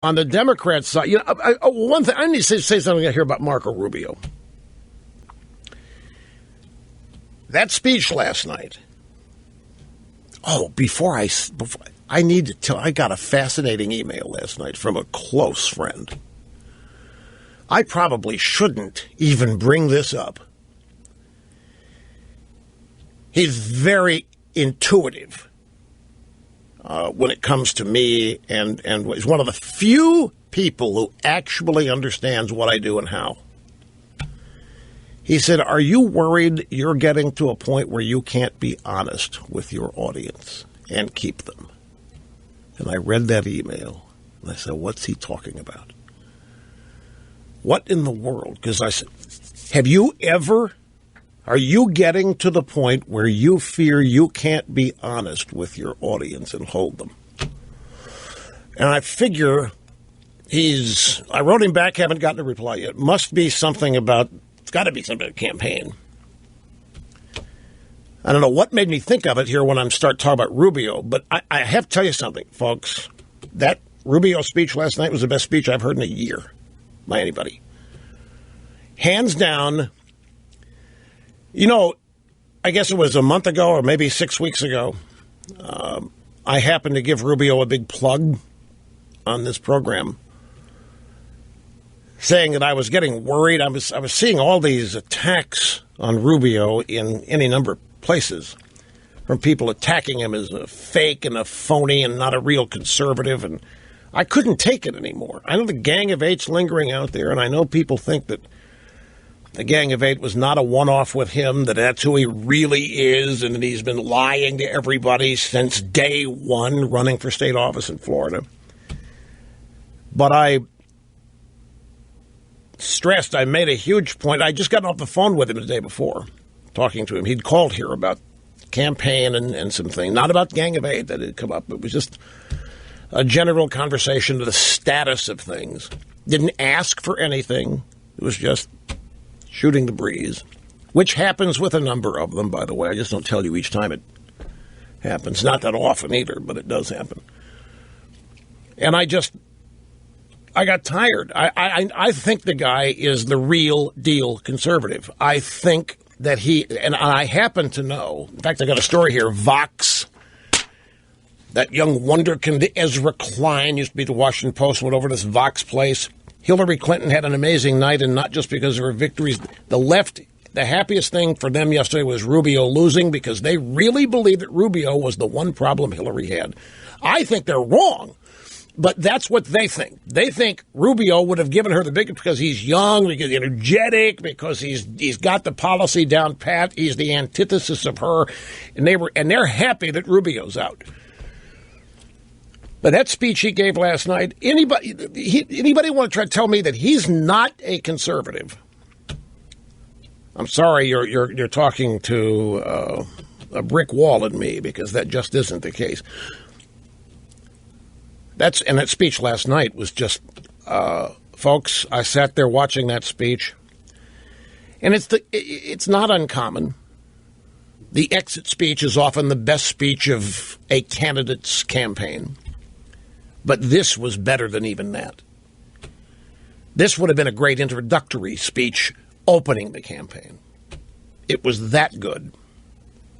on the Democrat side, one thing, I need to say something here about Marco Rubio. That speech last night. Oh, before I need to tell, I got a fascinating email last night from a close friend. I probably shouldn't even bring this up. He's very intuitive when it comes to me, and he's one of the few people who actually understands what I do and how. He said, are you worried you're getting to a point where you can't be honest with your audience and keep them? And I read that email, and I said, what's he talking about? What in the world? Because I said, are you getting to the point where you fear you can't be honest with your audience and hold them? And I figure I wrote him back, haven't gotten a reply yet. Must be something about, it's got to be something about campaign. I don't know what made me think of it here when I start talking about Rubio, but I have to tell you something, folks. That Rubio speech last night was the best speech I've heard in a year by anybody. Hands down. I guess it was a month ago or maybe 6 weeks ago, I happened to give Rubio a big plug on this program, saying that I was getting worried. I was seeing all these attacks on Rubio in any number of places, from people attacking him as a fake and a phony and not a real conservative, and I couldn't take it anymore. I know the Gang of Eight's lingering out there, and I know people think that the Gang of Eight was not a one-off with him, that that's who he really is, and that he's been lying to everybody since day one running for state office in Florida. But I stressed, I made a huge point. I just got off the phone with him the day before, talking to him. He'd called here about campaign and some things, not about Gang of Eight that had come up. It was just a general conversation of the status of things. Didn't ask for anything. It was just shooting the breeze, which happens with a number of them, by the way. I just don't tell you each time it happens. Not that often either, but it does happen. And I got tired. I think the guy is the real deal conservative. I think that and I happen to know, in fact, I got a story here, Vox, that young wonderkind Ezra Klein used to be the Washington Post, went over to this Vox place. Hillary Clinton had an amazing night, and not just because of her victories. The left, the happiest thing for them yesterday was Rubio losing, because they really believe that Rubio was the one problem Hillary had. I think they're wrong, but that's what they think. They think Rubio would have given her the biggest because he's young, because he's energetic, because he's got the policy down pat. He's the antithesis of her, and they're happy that Rubio's out. But that speech he gave last night, anybody want to try to tell me that he's not a conservative? I'm sorry, you're talking to a brick wall in me, because that just isn't the case. That speech last night was just, folks. I sat there watching that speech, and it's not uncommon. The exit speech is often the best speech of a candidate's campaign. But this was better than even that. This would have been a great introductory speech opening the campaign. It was that good.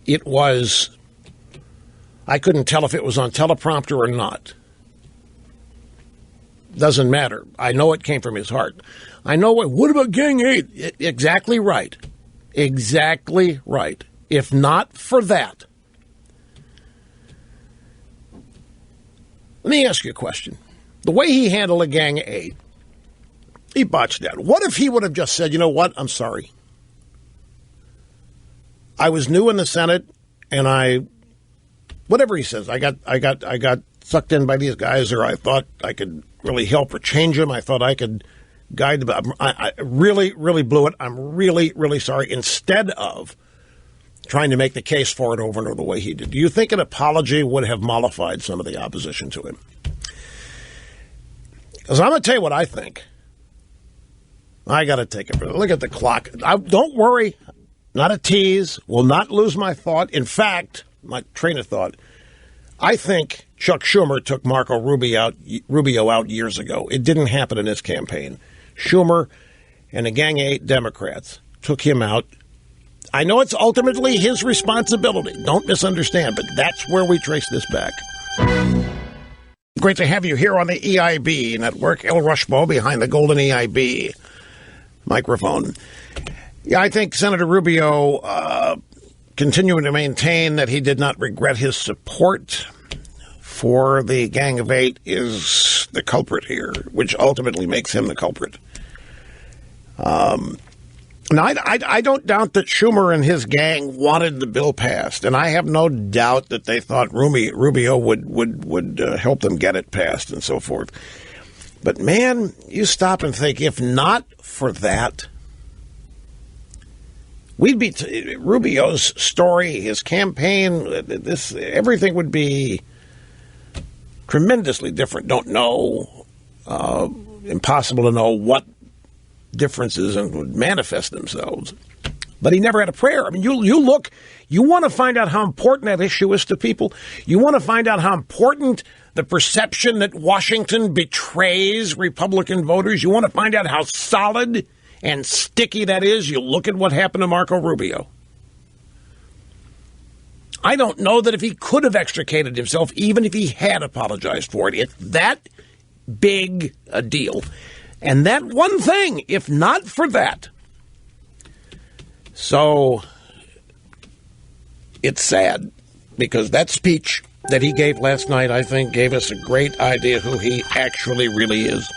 It was, I couldn't tell if it was on teleprompter or not. Doesn't matter. I know it came from his heart. I know what about Gang 8? Exactly right. Exactly right. If not for that, let me ask you a question. The way he handled a Gang 8, he botched that. What if he would have just said, you know what, I'm sorry. I was new in the Senate, and whatever he says, I got sucked in by these guys, or I thought I could really help or change them. I thought I could guide them. I really, really blew it. I'm really, really sorry. Instead of trying to make the case for it over and over the way he did. Do you think an apology would have mollified some of the opposition to him? Because I'm going to tell you what I think. I got to take it. Look at the clock. Don't worry. Not a tease. Will not lose my thought. In fact, my train of thought, I think Chuck Schumer took Marco Rubio out years ago. It didn't happen in his campaign. Schumer and a gang of 8 Democrats took him out. I know it's ultimately his responsibility. Don't misunderstand, but that's where we trace this back. Great to have you here on the EIB network. El Rushbo behind the golden EIB microphone. Yeah, I think Senator Rubio continuing to maintain that he did not regret his support for the Gang of 8 is the culprit here, which ultimately makes him the culprit. Now, I don't doubt that Schumer and his gang wanted the bill passed, and I have no doubt that they thought Rubio would help them get it passed and so forth. But, man, you stop and think, if not for that, we'd be Rubio's story, his campaign, everything would be tremendously different. Don't know, impossible to know what differences and would manifest themselves. But he never had a prayer. I mean, you look, you want to find out how important that issue is to people. You want to find out how important the perception that Washington betrays Republican voters. You want to find out how solid and sticky that is. You look at what happened to Marco Rubio. I don't know that if he could have extricated himself, even if he had apologized for it. It's that big a deal. And that one thing, if not for that. So it's sad because that speech that he gave last night, I think, gave us a great idea who he actually really is.